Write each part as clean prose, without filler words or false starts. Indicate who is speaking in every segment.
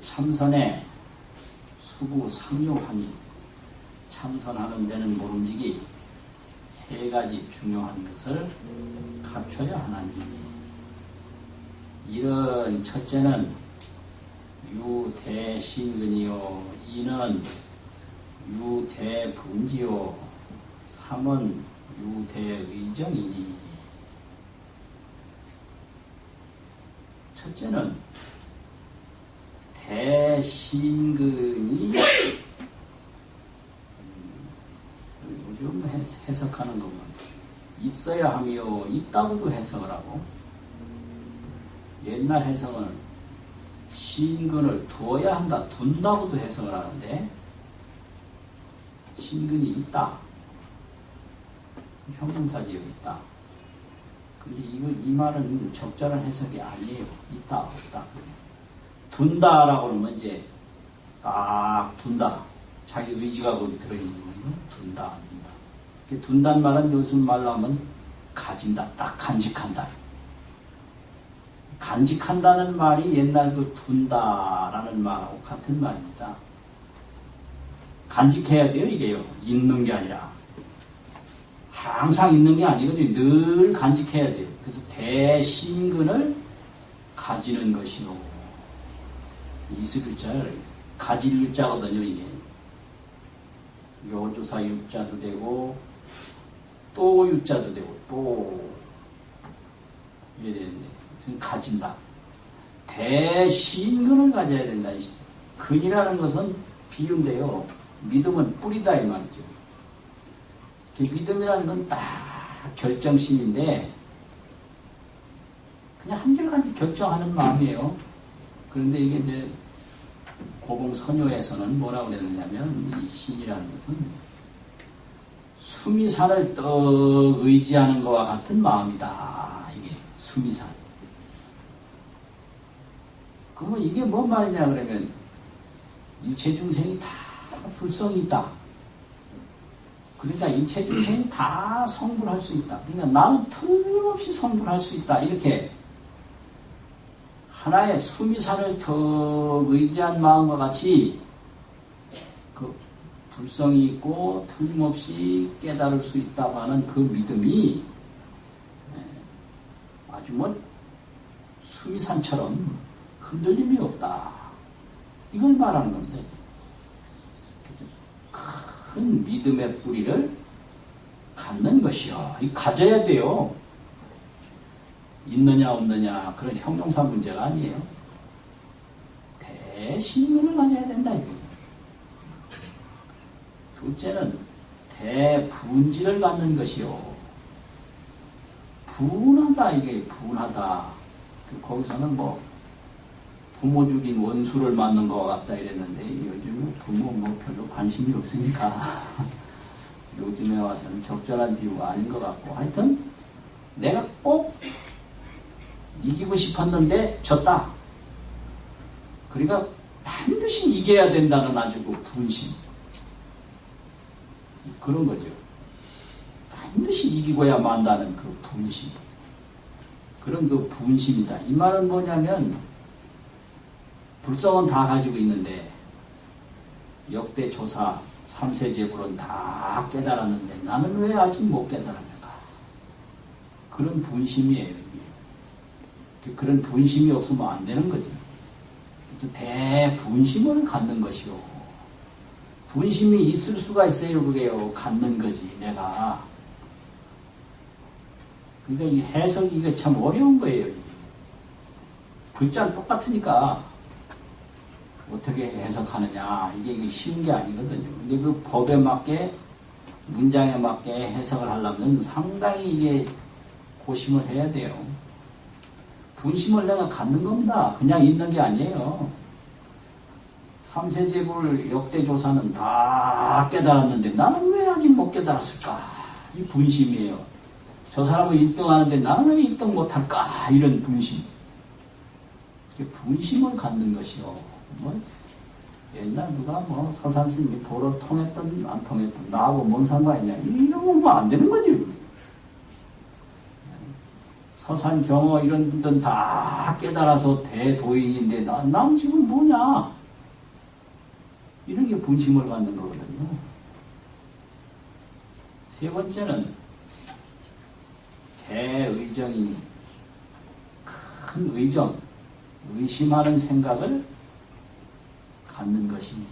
Speaker 1: 참선에 수부 상용하니 참선하는 데는 모름지기 세 가지 중요한 것을 갖춰야 하나니 이런 첫째는 유대신근이요 이는 유대분지요 삼은 유대의정이니 첫째는 대신근이 요즘 해석하는 것만 있어야 하며 있다고도 해석을 하고 옛날 해석은 신근을 두어야 한다 둔다고도 해석을 하는데 신근이 있다 형용사지요 있다 근데 이 말은 적절한 해석이 아니에요 있다 없다 둔다라고 하면 이제 딱 둔다 자기 의지가 거기 들어있는 거예요 둔다 둔다는 말은 요즘 말로 하면 가진다 딱 간직한다 간직한다는 말이 옛날 그 둔다라는 말하고 같은 말입니다 간직해야 돼요 이게요 있는 게 아니라 항상 있는 게 아니거든요 늘 간직해야 돼요 그래서 대신근을 가지는 것이요 있을 유자를 가질 유자거든요 이게 요조사 유자도 되고 또 유자도 되고 또 이래 되는데 가진다 대신근을 가져야 된다 근이라는 것은 비유인데요 믿음은 뿌리다 이 말이죠 믿음이라는 건 딱 결정심인데 그냥 한결같이 결정하는 마음이에요 그런데 이게 이제 고봉선효에서는 뭐라고 그랬느냐면 이 신이라는 것은 수미산을 떡 의지하는 것과 같은 마음이다 이게 수미산 그러면 이게 뭔 말이냐 그러면 일체 중생이 다 불성이 있다 그러니까 일체 중생이 다 성불할 수 있다 그러니까 나는 틀림없이 성불할 수 있다 이렇게 하나의 수미산을 더 의지한 마음과 같이 그 불성이 있고 틀림없이 깨달을 수 있다고 하는 그 믿음이 아주 뭐 수미산처럼 흔들림이 없다. 이걸 말하는 건데 큰 믿음의 뿌리를 갖는 것이요. 이 가져야 돼요. 있느냐 없느냐 그런 형용사 문제가 아니에요. 대신문을 가져야 된다 이거예요. 둘째는 대분지를 갖는 것이요. 분하다 이게 분하다. 거기서는 뭐 부모 죽인 원수를 맞는 것 같다 이랬는데 요즘은 부모 뭐 별로 관심이 없으니까 요즘에 와서는 적절한 비유가 아닌 것 같고 하여튼 내가 꼭 이기고 싶었는데 졌다. 그러니까 반드시 이겨야 된다는 아주 그 분심. 그런 거죠. 반드시 이기고야 만다는 그 분심. 그런 그 분심이다. 이 말은 뭐냐면 불성은 다 가지고 있는데 역대 조사 3세 제불은 다 깨달았는데 나는 왜 아직 못 깨달았는가. 그런 분심이에요. 그런 분심이 없으면 안 되는 거죠. 그래서 대분심을 갖는 것이요. 분심이 있을 수가 있어요. 그게요. 갖는 거지 내가. 그러니까 이 해석이 이게 참 어려운 거예요. 글자는 똑같으니까 어떻게 해석하느냐 이게 쉬운 게 아니거든요. 근데 그 법에 맞게 문장에 맞게 해석을 하려면 상당히 이게 고심을 해야 돼요. 분심을 내가 갖는 겁니다. 그냥 있는 게 아니에요. 3세 제불 역대조사는 다 깨달았는데 나는 왜 아직 못 깨달았을까? 이 분심이에요. 저 사람은 1등 하는데 나는 왜 1등 못할까? 이런 분심. 분심을 갖는 것이요. 뭐 옛날 누가 뭐 서산스님이 도로 통했든 안 통했든 나하고 뭔 상관이냐 이러면 뭐 안 되는 거지. 서산 경어 이런 분들은 다 깨달아서 대도인인데 난 지금 뭐냐? 이런 게 분심을 갖는 거거든요. 세 번째는 대의정인 큰 의정, 의심하는 생각을 갖는 것이니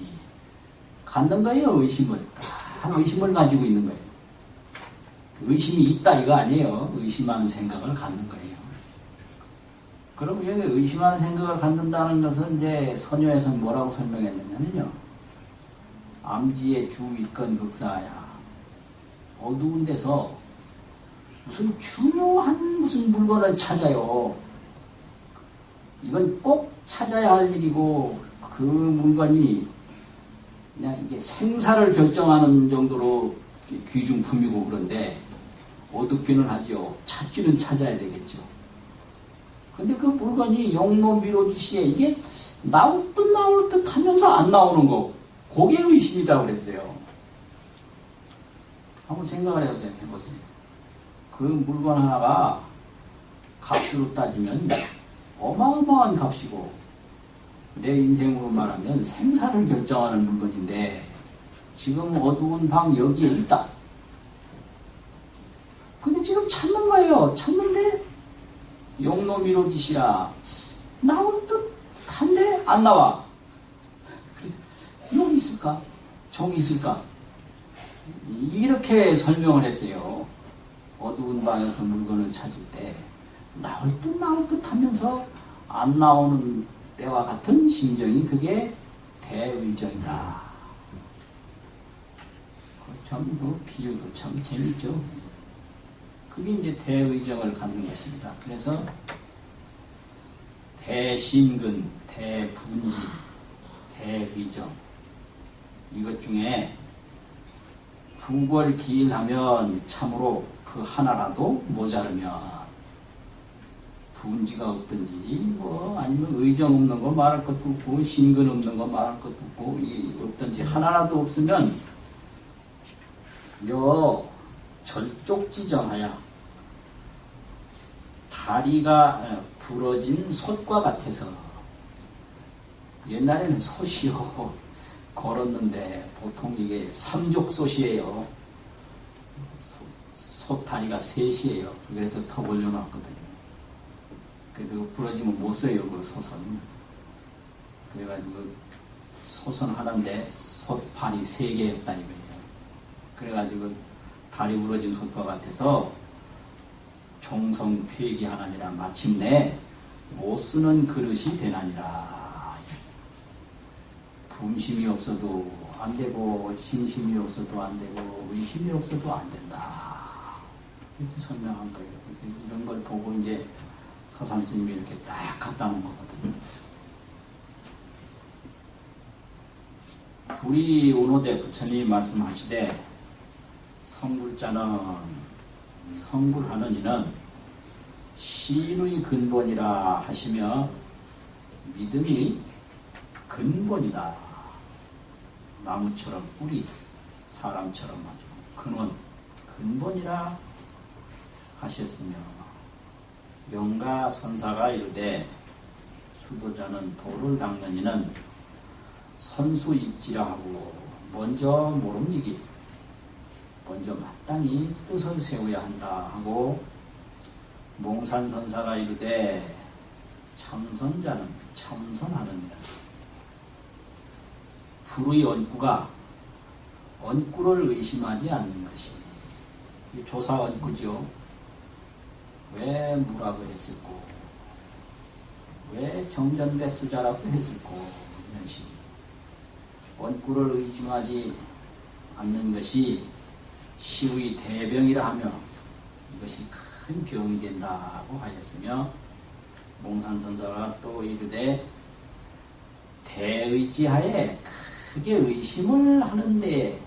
Speaker 1: 갖는 거예요. 의심을 다 의심을 가지고 있는 거예요. 의심이 있다 이거 아니에요. 의심하는 생각을 갖는 거예요. 그럼 여기 의심하는 생각을 갖는다는 것은 이제 선녀에서는 뭐라고 설명했느냐면요. 암지의 주 일건 극사야. 어두운 데서 무슨 중요한 무슨 물건을 찾아요. 이건 꼭 찾아야 할 일이고 그 물건이 그냥 이게 생사를 결정하는 정도로 귀중품이고 그런데 어둡기는 하죠. 찾기는 찾아야 되겠죠. 근데 그 물건이 용로미로지시에 이게 나올 듯 하면서 안 나오는 거 그게 의심이다 그랬어요. 한번 생각을 해보세요. 그 물건 하나가 값으로 따지면 어마어마한 값이고 내 인생으로 말하면 생사를 결정하는 물건인데 지금 어두운 방 여기에 있다. 근데 지금 찾는 거예요. 찾는데 용로미로지시라 나올 듯한데 안 나와. 여기 있을까? 저기 있을까? 이렇게 설명을 했어요. 어두운 방에서 물건을 찾을 때 나올 듯 하면서 안 나오는 때와 같은 심정이 그게 대의정이다. 참, 비유도 참 재밌죠. 그게 이제 대의정을 갖는 것입니다. 그래서 대신근, 대분지, 대의정 이것 중에 구걸기일하면 참으로 그 하나라도 모자르면 분지가 없든지 뭐 아니면 의정 없는 거 말할 것도 없고 신근 없는 거 말할 것도 없고 없든지 하나라도 없으면 요 절쪽지정하여 다리가 부러진 솥과 같아서 옛날에는 솥이요 걸었는데 보통 이게 삼족솥이에요. 솥 다리가 셋이에요. 그래서 턱 올려놨거든요. 그래서 부러지면 못 써요. 그 솥은. 그래가지고 솥은 하나인데 솥판이 3개였다니 거예요. 그래가지고 다리 부러진 솥과 같아서 종성 폐기하나니라 마침내 못 쓰는 그릇이 되나니라. 분심이 없어도 안 되고 진심이 없어도 안 되고 의심이 없어도 안 된다. 이렇게 설명한 거예요. 이런 걸 보고 이제 서산 스님이 이렇게 딱 갖다 놓은 거거든요. 불이 오노대 부처님이 말씀하시되 성불자는 성불하는 이는 신의 근본이라 하시며 믿음이 근본이다. 나무처럼 뿌리, 사람처럼 아주 근원, 근본이라 하셨으며 명가 선사가 이르되 수도자는 도를 닦는 이는 선수입지라 하고 먼저 모름지기 먼저 마땅히 뜻을 세워야 한다 하고 몽산선사가 이르되 참선자는 참선하는 이라 불의 언구가 언구를 의심하지 않는 것이 조사 언구죠. 왜 무라고 했을꼬? 왜 정전백수자라고 했을꼬? 이런 식 언구를 의심하지 않는 것이 시의 대병이라 하며 이것이 큰 병이 된다고 하였으며 몽산선사가 또 이르되 대의지하에 크게 의심을 하는데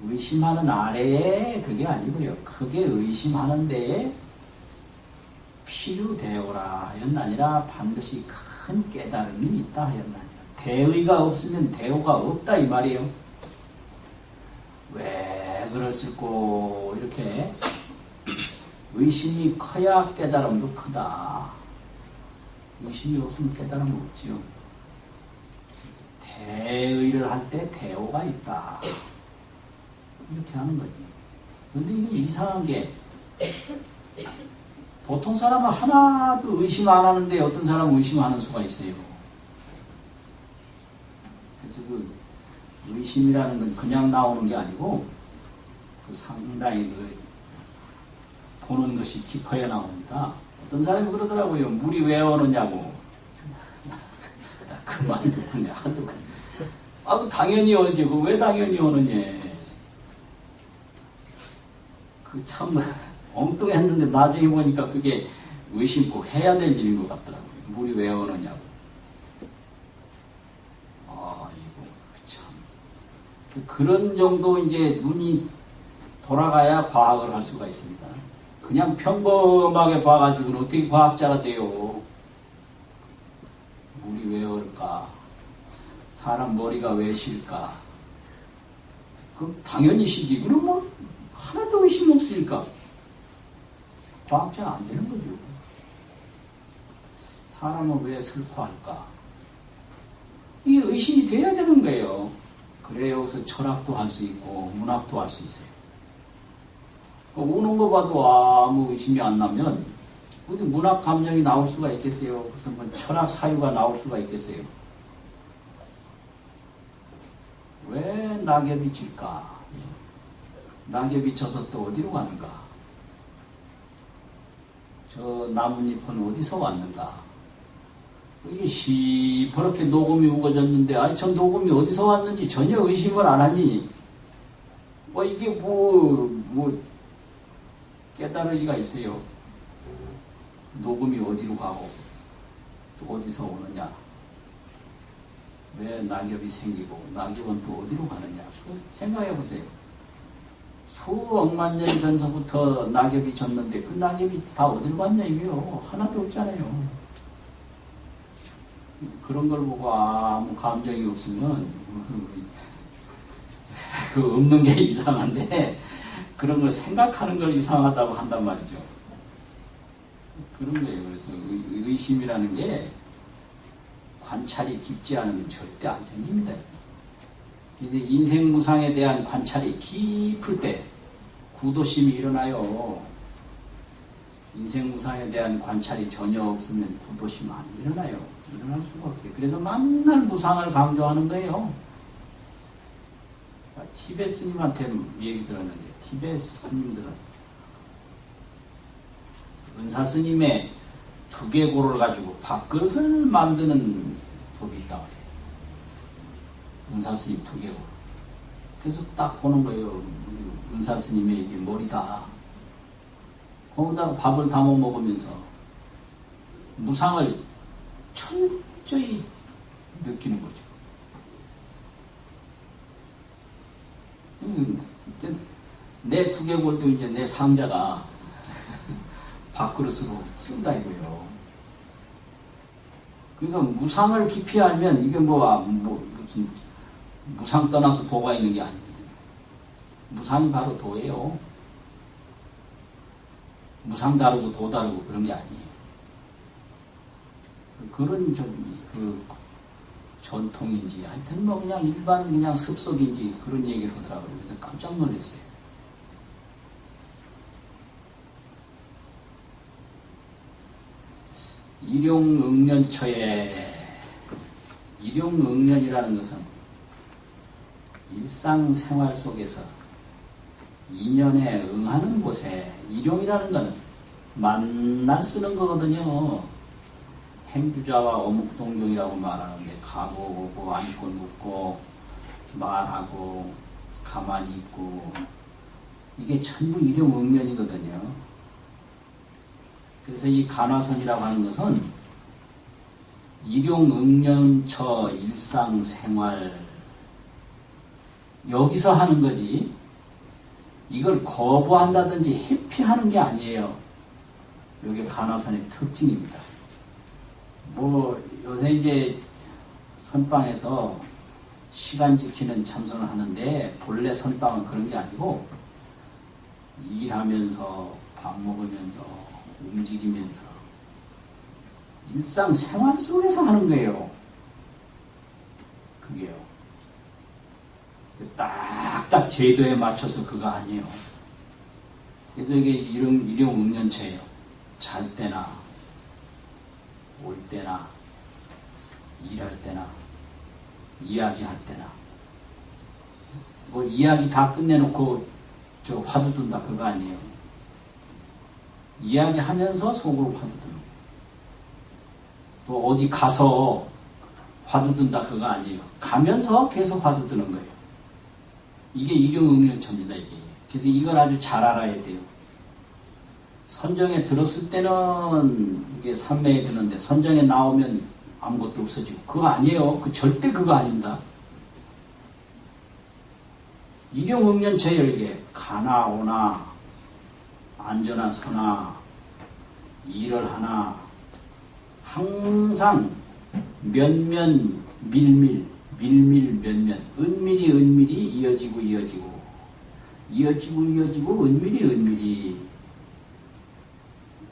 Speaker 1: 의심하는 아래에 그게 아니고요. 크게 의심하는 데에 필요되오라 하였나니라. 반드시 큰 깨달음이 있다 하였나니라. 대의가 없으면 대오가 없다 이 말이에요. 왜 그랬을꼬 이렇게 의심이 커야 깨달음도 크다. 의심이 없으면 깨달음은 없지요. 대의를 할 때 대오가 있다. 이렇게 하는 거지. 근데 이게 이상한 게, 보통 사람은 하나도 의심 안 하는데 어떤 사람은 의심하는 수가 있어요. 그래서 그 의심이라는 건 그냥 나오는 게 아니고, 그 상당히 그 보는 것이 깊어야 나옵니다. 어떤 사람이 그러더라고요. 물이 왜 오느냐고. 그만 듣고 하도 그 당연히 오지. 왜 당연히 오느냐. 그 참 엉뚱했는데 나중에 보니까 그게 의심 꼭 해야 될 일인 것 같더라고요. 물이 왜 오느냐고. 이거 참 그런 정도 이제 눈이 돌아가야 과학을 할 수가 있습니다. 그냥 평범하게 봐가지고는 어떻게 과학자가 돼요? 물이 왜 올까? 사람 머리가 왜 실까? 그럼 당연히 시지. 그럼 뭐 하나도 의심 없으니까 과학자가 안 되는 거죠. 사람은 왜 슬퍼할까? 이게 의심이 돼야 되는 거예요. 그래야 여기서 철학도 할 수 있고 문학도 할 수 있어요. 우는 거 봐도 아무 의심이 안 나면 어디 문학 감정이 나올 수가 있겠어요? 무슨 뭐 철학 사유가 나올 수가 있겠어요? 왜 낙엽이 질까? 낙엽이 져서 또 어디로 가는가? 저 나뭇잎은 어디서 왔는가? 이게 시퍼렇게 녹음이 우거졌는데, 아니, 저 녹음이 어디서 왔는지 전혀 의심을 안 하니, 이게 깨달을 리가 있어요. 녹음이 어디로 가고, 또 어디서 오느냐? 왜 낙엽이 생기고, 낙엽은 또 어디로 가느냐? 생각해 보세요. 수억만 년 전서부터 낙엽이 졌는데, 그 낙엽이 다 어디로 갔냐, 이게요. 하나도 없잖아요. 그런 걸 보고 아무 감정이 없으면, 그 없는 게 이상한데, 그런 걸 생각하는 걸 이상하다고 한단 말이죠. 그런 거예요. 그래서 의심이라는 게 관찰이 깊지 않으면 절대 안 생깁니다. 이제 인생 무상에 대한 관찰이 깊을 때 구도심이 일어나요. 인생 무상에 대한 관찰이 전혀 없으면 구도심 안 일어나요. 일어날 수가 없어요. 그래서 맨날 무상을 강조하는 거예요. 티베트 스님한테 얘기 들었는데, 티베트 스님들은 은사 스님의 두개골을 가지고 밥그릇을 만드는 법이 있다고 해요. 은사 스님 두개골. 그래서 딱 보는 거예요. 은사 스님의 이게 머리다. 거기다가 밥을 담아 먹으면서 무상을 철저히 느끼는 거죠. 내 두개골도 이제 내 상자가 밥그릇으로 쓴다 이거예요. 그러니까 무상을 깊이 알면 이게 무슨 무상 떠나서 도가 있는 게 아니거든요. 무상이 바로 도예요. 무상 다르고 도 다르고 그런 게 아니에요. 그런 전통인지 하여튼 그냥 일반 그냥 습속인지 그런 얘기를 하더라고요. 그래서 깜짝 놀랐어요. 일용응년이라는 것은 일상생활 속에서 인연에 응하는 곳에 일용이라는 건 만날 쓰는 거거든요. 행주자와 어묵동정이라고 말하는데 가고 오고 앉고 눕고 말하고 가만히 있고 이게 전부 일용응년이거든요. 그래서 이 간화선이라고 하는 것은 일용응년처 일상생활 여기서 하는 거지 이걸 거부한다든지 회피하는 게 아니에요. 이게 간화선의 특징입니다. 요새 이제 선방에서 시간 지키는 참선을 하는데 본래 선방은 그런 게 아니고 일하면서 밥 먹으면서 움직이면서 일상생활 속에서 하는 거예요. 그게요. 딱딱 제도에 맞춰서 그거 아니에요. 그래서 이게 일용응연체예요. 잘 때나 올 때나 일할 때나 이야기할 때나 뭐 이야기 다 끝내놓고 저 화두 든다 그거 아니에요. 이야기하면서 속으로 화두 드는 거예요. 또 어디 가서 화두 든다 그거 아니에요. 가면서 계속 화두 드는 거예요. 이게 일용응연처입니다. 이게. 그래서 이걸 아주 잘 알아야 돼요. 선정에 들었을 때는 이게 삼매에 드는데 선정에 나오면 아무것도 없어지고 그거 아니에요. 그 절대 그거 아닙니다. 일용응연체예요. 이게 가나 오나 앉으나 서나 일을 하나 항상 면면 밀밀 면면 은밀히 이어지고 은밀히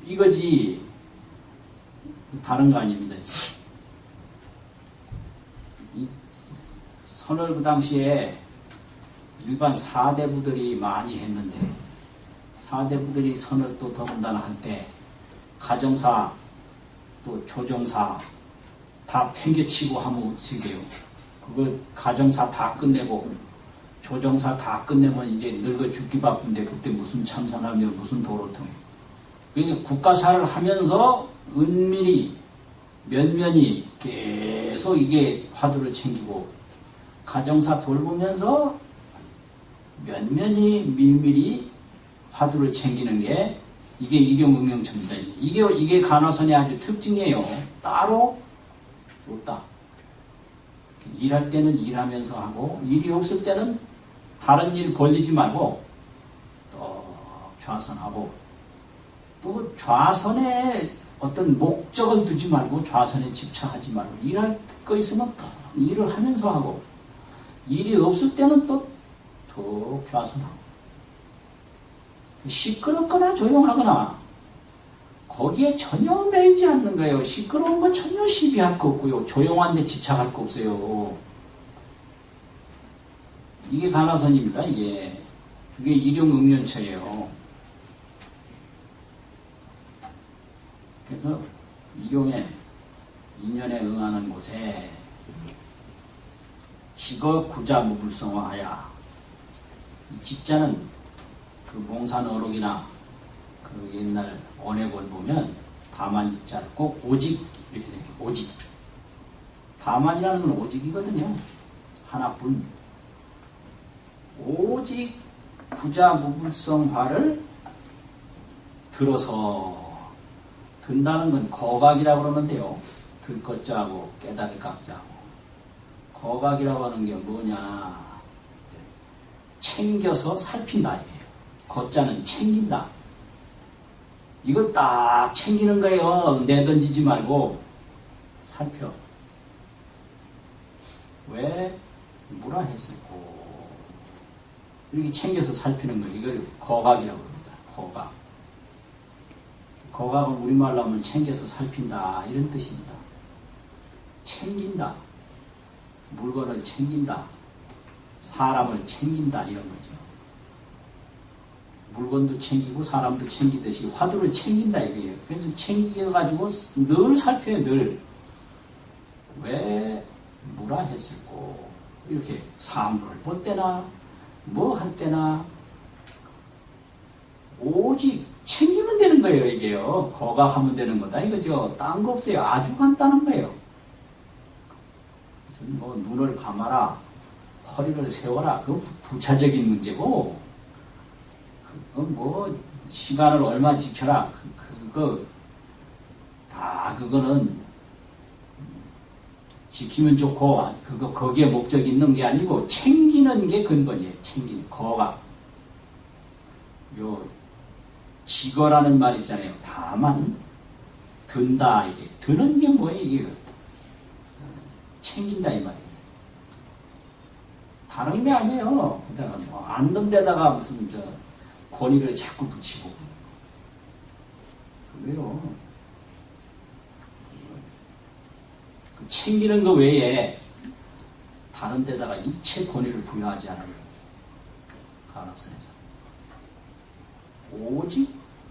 Speaker 1: 이거지 다른 거 아닙니다. 이 선을 그 당시에 일반 사대부들이 많이 했는데 사대부들이 선을 또 더군다나 한때 가정사 또 조정사 다 팽개치고 하면 어떻게 해요? 그걸 가정사 다 끝내고 조정사 다 끝내면 이제 늙어 죽기 바쁜데 그때 무슨 참선하며 무슨 도로통. 그러니까 국가사를 하면서 은밀히 면면히 계속 이게 화두를 챙기고 가정사 돌보면서 면면히 밀밀히 화두를 챙기는 게 이게 일용응연처입니다. 이게 간화선의 아주 특징이에요. 따로 없다. 일할 때는 일하면서 하고 일이 없을 때는 다른 일 벌리지 말고 또 좌선하고 또 좌선에 어떤 목적을 두지 말고 좌선에 집착하지 말고 일할 거 있으면 또 일을 하면서 하고 일이 없을 때는 또 툭 좌선하고 시끄럽거나 조용하거나 거기에 전혀 매이지 않는 거예요. 시끄러운 거 전혀 시비할 거 없고요. 조용한 데 집착할 거 없어요. 이게 간화선입니다. 이게. 그게 일용응연처예요. 그래서 일용에 인연에 응하는 곳에 직어 구자 무불성화하야. 이 직자는 그 몽산어록이나 그 옛날 언해본 보면 다만직자를 꼭 오직 이렇게 돼요. 오직. 다만이라는 건 오직이거든요. 하나뿐. 오직 구자 무불성화를 들어서 든다는 건 거각이라고 그러는데요. 들 것자하고 깨달을 각자하고. 거각이라고 하는 게 뭐냐. 챙겨서 살핀다 이게요. 거자는 챙긴다. 이걸 딱 챙기는 거예요. 내던지지 말고 살펴. 왜 뭐라 했었고 이렇게 챙겨서 살피는 거예요. 이걸 거각이라고 합니다. 거각. 거각은 우리말로 하면 챙겨서 살핀다 이런 뜻입니다. 챙긴다. 물건을 챙긴다. 사람을 챙긴다 이런 거죠. 물건도 챙기고 사람도 챙기듯이 화두를 챙긴다 이거예요. 그래서 챙겨가지고 늘 살펴요. 늘. 왜 뭐라 했을꼬. 이렇게 사물을 볼 때나 뭐 할 때나 오직 챙기면 되는 거예요. 이게요. 거각하면 되는 거다 이거죠. 딴 거 없어요. 아주 간단한 거예요. 무슨 뭐 눈을 감아라 허리를 세워라 그건 부차적인 문제고 그건 뭐 시간을 얼마 지켜라 그거 다 그거는 지키면 좋고 그거 거기에 목적이 있는 게 아니고 챙기는 게 근본이에요. 챙기는 거각. 요 직어라는 말 있잖아요. 다만 든다 이게 드는 게 뭐예요? 이게 챙긴다 이 말이에요. 다른 게 아니에요. 뭐 앉는 데다가 무슨 권위를 자꾸 붙이고 왜요? 그 챙기는 거 외에 다른 데다가 일체 권위를 부여하지 않아요. 가나선에서. 오직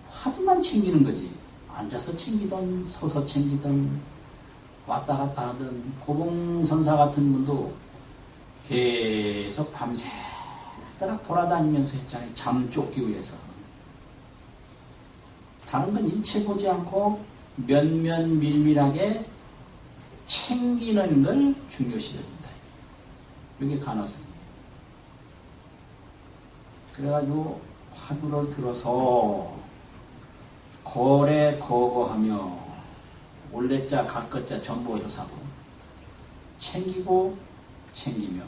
Speaker 1: 화두만 챙기는 거지. 앉아서 챙기든 서서 챙기든 왔다 갔다 하든 고봉선사 같은 분도 계속 밤새도록 돌아다니면서 했잖아요. 잠 쫓기 위해서. 다른 건 일체 보지 않고 면면밀밀하게 챙기는 걸 중요시 여긴다. 이게 간화선이에요. 그래가지고 화두를 들어서 거래 거거하며 올레자 갈것자 전부 얻어사고 챙기고 챙기며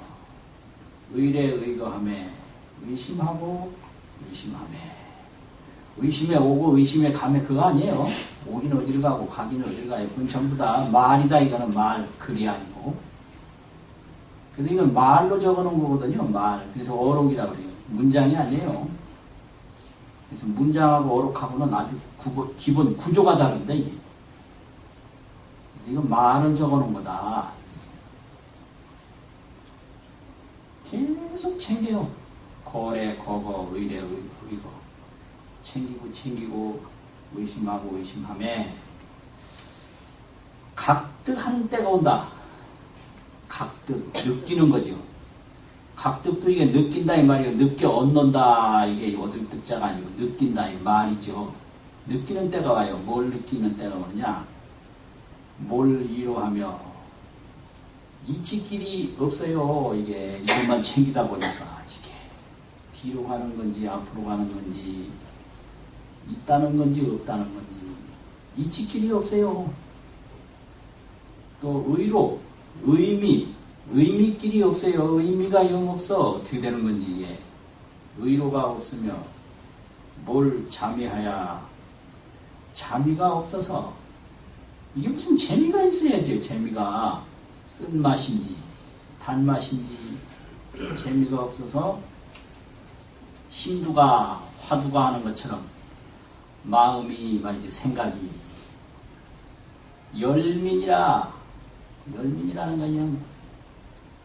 Speaker 1: 의례 의거하며 의심하고 의심하며 의심에 오고 의심에 가며 그거 아니에요. 오긴 어디를 가고 가긴 어디를 가요. 그건 전부 다 말이다. 이거는 말 글이 아니고. 그래서 이건 말로 적어놓은 거거든요. 말. 그래서 어록이라고 그래요. 문장이 아니에요. 그래서 문장하고 어록하고는 아주 기본 구조가 다른데 이게. 이건 말을 적어놓은 거다. 계속 챙겨요. 거래, 거거, 의례, 의거. 챙기고 의심하고 의심하며 각득하는 때가 온다. 각득, 느끼는 거죠. 각득도 이게 느낀다 이 말이에요. 느껴 얻는다 이게 얻을 뜻자가 아니고 느낀다 이 말이죠. 느끼는 때가 와요. 뭘 느끼는 때가 오느냐. 뭘 이루하며 이치길이 없어요. 이게 이것만 챙기다 보니까 이게 뒤로 가는 건지 앞으로 가는 건지 있다는 건지 없다는 건지 이치길이 없어요. 또 의로 의미길이 없어요. 의미가 영 없어. 어떻게 되는 건지 이게 의로가 없으며 뭘 자미하야 자미가 없어서 이게 무슨 재미가 있어야지. 재미가 쓴맛인지 단맛인지 재미가 없어서 심두가 화두가 하는 것처럼 마음이 말이지 생각이 열민이라는 건 그냥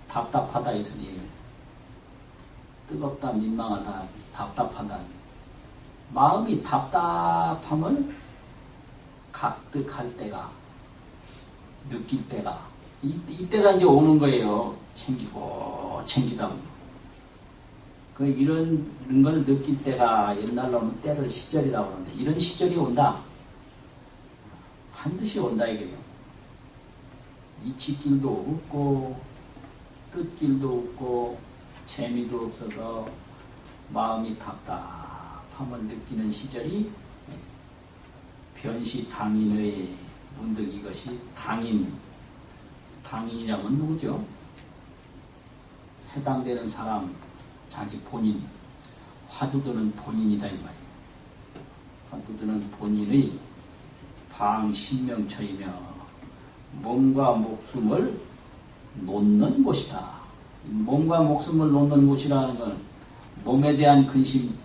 Speaker 1: 답답하다 이 소리예요. 뜨겁다 민망하다 답답하다. 마음이 답답함을 각득할 때가 느낄 때가 이때가 이제 오는 거예요. 챙기다 보면. 이런 걸 느낄 때가 옛날로는 때를 시절이라고 하는데 이런 시절이 온다. 반드시 온다 이거예요. 이치길도 없고 뜻길도 없고 재미도 없어서 마음이 답답함을 느끼는 시절이 변시당인의 문득 이것이 당인이라면 누구죠? 해당되는 사람 자기 본인, 화두드는 본인이다 이 말이에요. 화두드는 본인의 방신명처이며 몸과 목숨을 놓는 곳이다. 몸과 목숨을 놓는 곳이라는 건 몸에 대한 근심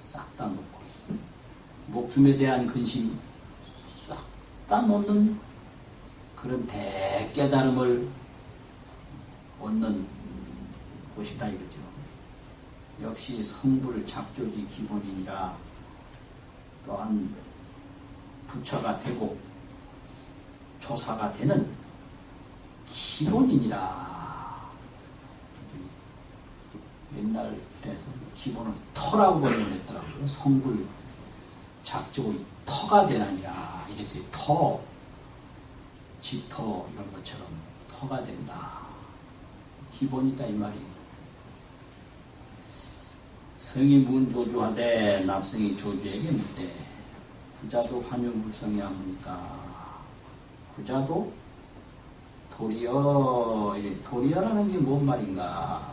Speaker 1: 싹 다 놓고 목숨에 대한 근심 싹 다 놓는 그런 대깨달음을 얻는 곳이다 이거죠. 역시 성불 작조지 기본이니라 또한 부처가 되고 조사가 되는 기본이니라. 옛날에서 기본을 터라고 번역했더라고요. 성불 작조의 터가 되느니라. 이래서 터, 지터 이런 것처럼 터가 된다. 기본이다 이 말이에요. 성이 문조주하되 납성이 조주에게 묻되 구자도 환유불성이 합니까? 구자도 도리어 도리어라는 게 뭔 말인가?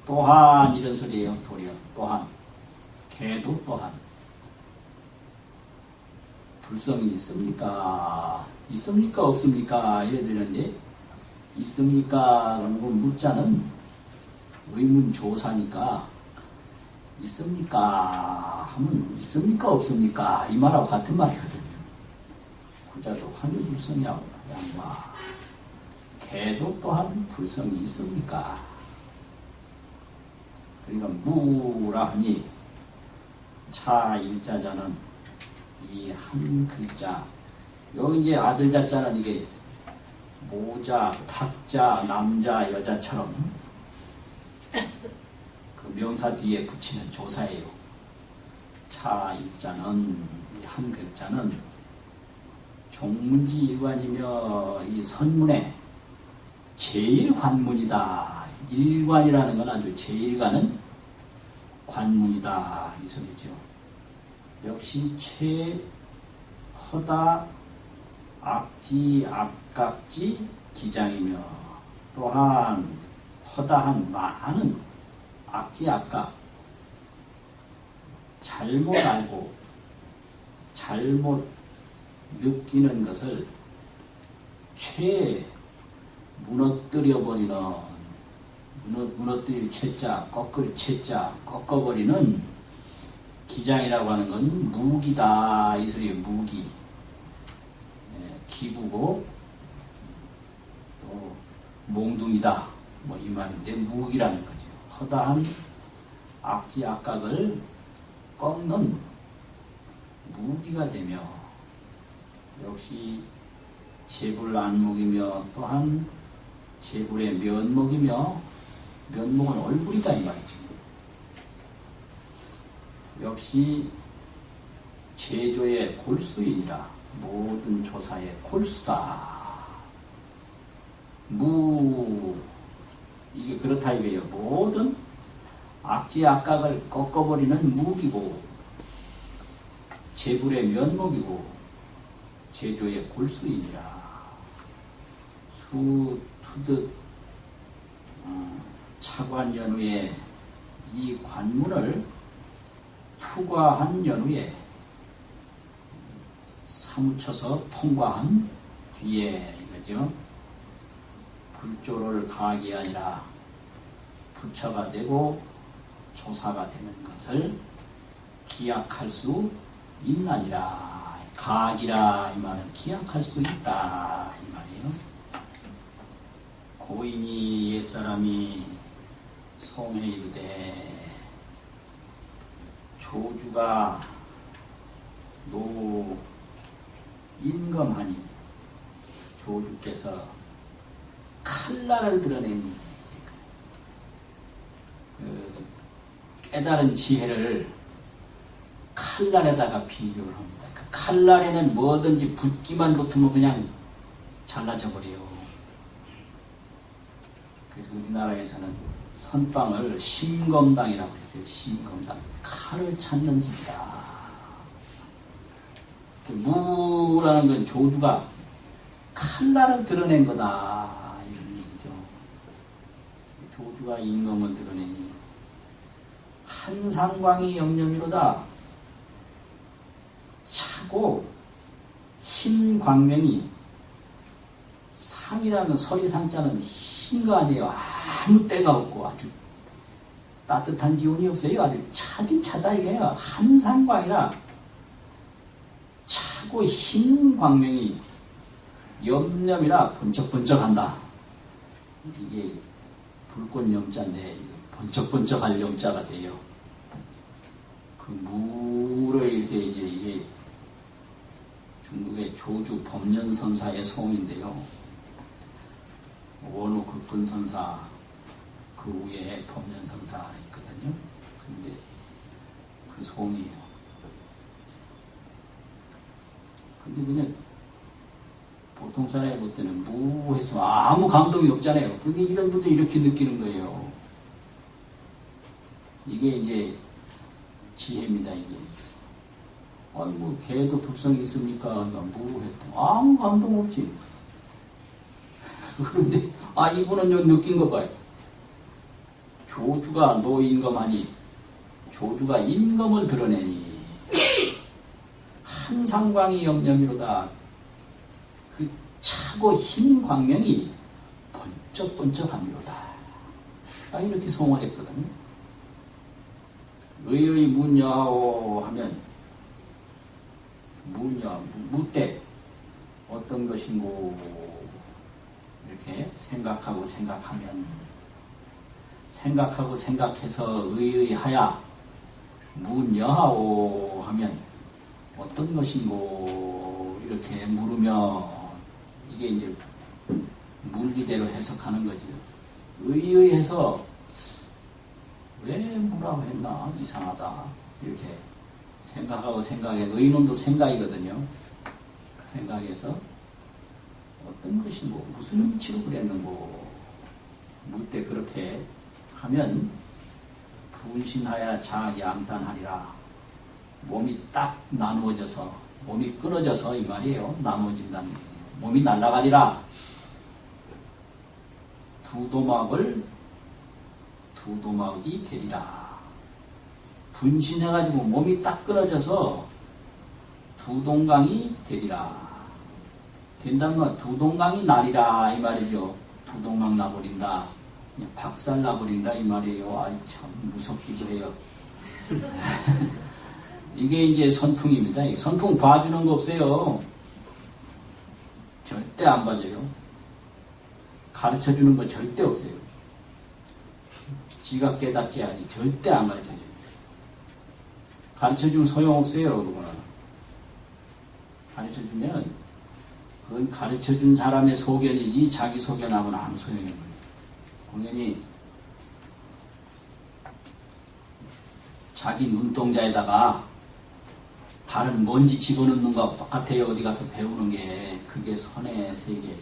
Speaker 1: 또한 이런 소리예요. 도리어 또한 개도 또한 불성이 있습니까? 있습니까? 없습니까? 이래 되는데 있습니까? 그런 거 묻자는 의문조사니까 있습니까? 하면 있습니까? 없습니까? 이 말하고 같은 말이거든. 부자도 환유불성이하고 양마. 개도 또한 불성이 있습니까? 그러니까 무라 하니 차 일자자는 이 한 글자 여기 이제 아들 자자는 이게 모자, 탁자, 남자, 여자처럼 그 명사 뒤에 붙이는 조사예요. 차 일자는 이 한 글자는 종문지 일관이며 이 선문에 제일 관문이다. 일관이라는 건 아주 제일 가는 관문이다. 이 소리죠. 역시 최허다 악지 악각지 기장이며 또한 허다한 많은 악지 악각 잘못 알고 잘못 느끼는 것을 무너뜨려버리는 무너뜨릴 채자 꺾을 채자 꺾어버리는 기장이라고 하는 건 무기다. 이 소리에 무기 기구고 또 몽둥이다. 뭐 이 말인데 무기라는 거죠. 허다한 악지 악각을 꺾는 무기가 되며 역시 재불 안목이며 또한 재불의 면목이며 면목은 얼굴이다 이 말이죠. 역시 제조의 골수이니라. 모든 조사의 골수다. 이게 그렇다 이거예요. 모든 악지 악각을 꺾어버리는 무기고 재불의 면목이고 제조의 골수이니라. 투득 차관연후에 이 관문을 투과한 연후에 사무쳐서 통과한 뒤에 이거죠. 불조를 가하기 아니라 부처가 되고 조사가 되는 것을 기약할 수 있나니라. 가하기라 이 말은 기약할 수 있다 이 말이에요. 고인이 옛사람이 송해 이르되 조주가 노 인검하니 조주께서 칼날을 드러내니 그 깨달은 지혜를 칼날에다가 비교를 합니다. 그 칼날에는 뭐든지 붓기만 붙으면 그냥 잘라져 버려요. 그래서 우리나라에서는 선빵을 심검당이라고 했어요. 심검당. 칼을 찾는 집이다. 무라는 건 조주가 칼날을 드러낸 거다. 이런 얘기죠. 조주가 인검을 드러내니 한상광이 영념이로다. 차고 흰 광명이 상이라는 서리상자는 흰 거 아니에요. 아무 때가 없고 아주 따뜻한 기운이 없어요. 아주 차긴 차다 이게요. 한상광이라 차고 흰 광명이 염념이라 번쩍번쩍한다. 이게 불꽃 염자인데 번쩍번쩍할 염자가 돼요. 그 무를 이렇게 이게 중국의 조주 법년선사의 송인데요. 원후 극근선사 그 위에 법년선사 있거든요. 근데 그 송이에요. 근데 그냥 보통 사람이 볼 때는 무해서 아무 감동이 없잖아요. 근데 이런 분들이 이렇게 느끼는 거예요. 이게 이제 지혜입니다. 이게 아니 뭐 개도 불성이 있습니까? 그러니까 무했다. 아무 감동 없지. 그런데 이분은 요 느낀 거 봐요. 조주가 노인검하니 조주가 인검을 드러내니 한상광이 염념이로다. 그 차고 흰 광명이 번쩍번쩍함이로다. 이렇게 송원했거든요. 의의 문야오 하면 무때 어떤 것인고 이렇게 생각하고 생각하면 생각하고 생각해서 의의하야 문여하오 하면 어떤 것인고 이렇게 물으면 이게 이제 물리대로 해석하는 거죠. 의의해서 왜 뭐라고 했나 이상하다 이렇게 생각하고 생각해 의논도 생각이거든요. 생각해서 어떤 것인고 무슨 이치로 그랬는고 물 때 그렇게 하면 분신하야 자양단하리라. 몸이 딱 나누어져서 몸이 끊어져서 이 말이에요. 나누어진다는 얘기예요. 몸이 날아가리라. 두 도막이 되리라. 분신해가지고 몸이 딱 끊어져서 두 동강이 되리라. 된다는 건 두 동강이 나리라 이 말이죠. 두 동강 나버린다. 박살 나버린다 이 말이에요. 아이 참 무섭기도 해요. 이게 이제 선풍입니다. 선풍 봐주는 거 없어요. 절대 안 봐줘요. 가르쳐주는 거 절대 없어요. 지가 깨닫게 하니 절대 안 가르쳐줘요. 가르쳐주면 소용없어요. 그거는. 가르쳐주면 그건 가르쳐준 사람의 소견이지 자기 소견하고는 아무 소용이 없어요. 공연히 자기 눈동자에다가 다른 먼지 집어넣는 거하고 똑같아요. 어디 가서 배우는 게. 그게 선의 세계.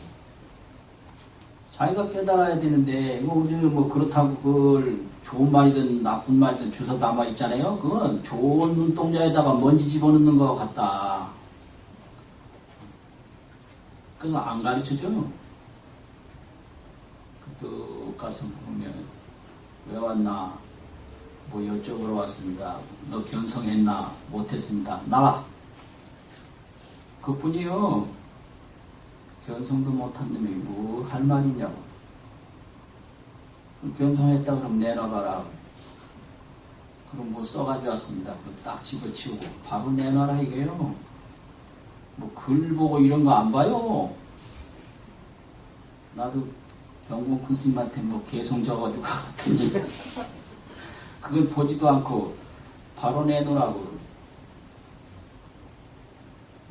Speaker 1: 자기가 깨달아야 되는데 이거 뭐 그렇다고 그걸 좋은 말이든 나쁜 말이든 주워 담아 있잖아요. 그건 좋은 눈동자에다가 먼지 집어넣는 거 같다. 그거 안 가르쳐줘. 또 가서 보면 왜 왔나? 뭐 여쭤보러 왔습니다. 너 견성했나? 못했습니다. 나가. 그뿐이요. 견성도 못한 놈이 뭐 할 말이냐고. 견성했다 그럼 내놔봐라. 그럼 뭐 써가지고 왔습니다. 그 딱 집어치우고 바로 내놔라 이게요. 뭐 글 보고 이런 거 안 봐요. 나도 경공 큰 스님한테 뭐 개성 적어가지고 갔더니 그걸 보지도 않고 바로 내놓으라고.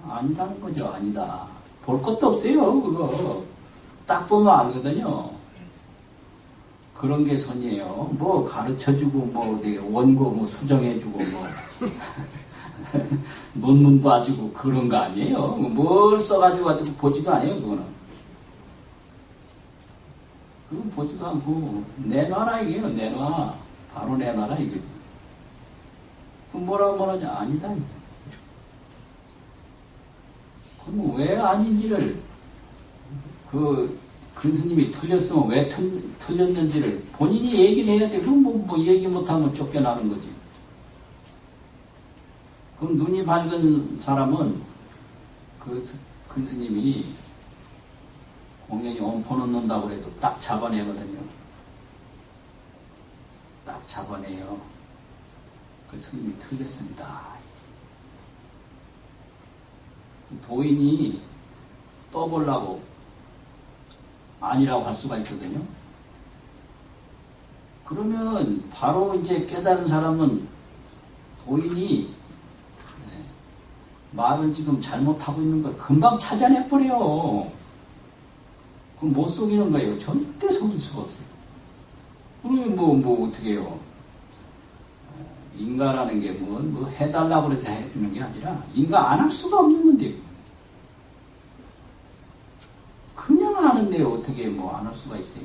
Speaker 1: 아니라는 거죠. 아니다. 볼 것도 없어요. 그거 딱 보면 알거든요. 그런 게 선이에요. 뭐 가르쳐주고 뭐 원고 뭐 수정해주고 뭐 논문 봐주고 그런 거 아니에요. 뭘 써가지고 가지고 보지도 않아요. 그거는. 그건 보지도 않고 내놔라 이게요. 내놔. 바로 내놔라 이게. 그럼 뭐라고 말하냐. 아니다. 그럼 왜 아닌지를 그 근스님이 틀렸으면 왜 틀렸는지를 본인이 얘기를 해야 돼. 그럼 뭐 얘기 못하면 쫓겨나는 거지. 그럼 눈이 밝은 사람은 그 근스님이 공연히 엄포 넣는다고 해도 딱 잡아내거든요. 딱 잡아내요. 그 스님이 틀렸습니다. 도인이 떠보려고 아니라고 할 수가 있거든요. 그러면 바로 이제 깨달은 사람은 도인이 말을 지금 잘못하고 있는 걸 금방 찾아내버려요. 그럼 못 속이는 거예요. 절대 속일 수가 없어요. 그러면 뭐 어떻게 해요? 인가라는 게 뭐 해달라고 해서 해주는 게 아니라 인가 안 할 수가 없는 건데 그냥 하는데 어떻게 뭐 안 할 수가 있어요?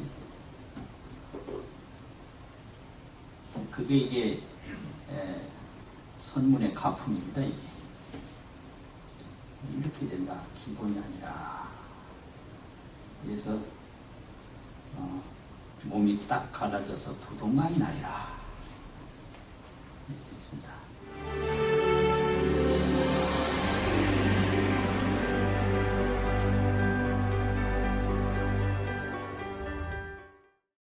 Speaker 1: 그게 이게 선문의 가풍입니다. 이게 이렇게 된다. 기본이 아니라. 그래서 몸이 딱 갈라져서 두동강이 나리라. 있습니다.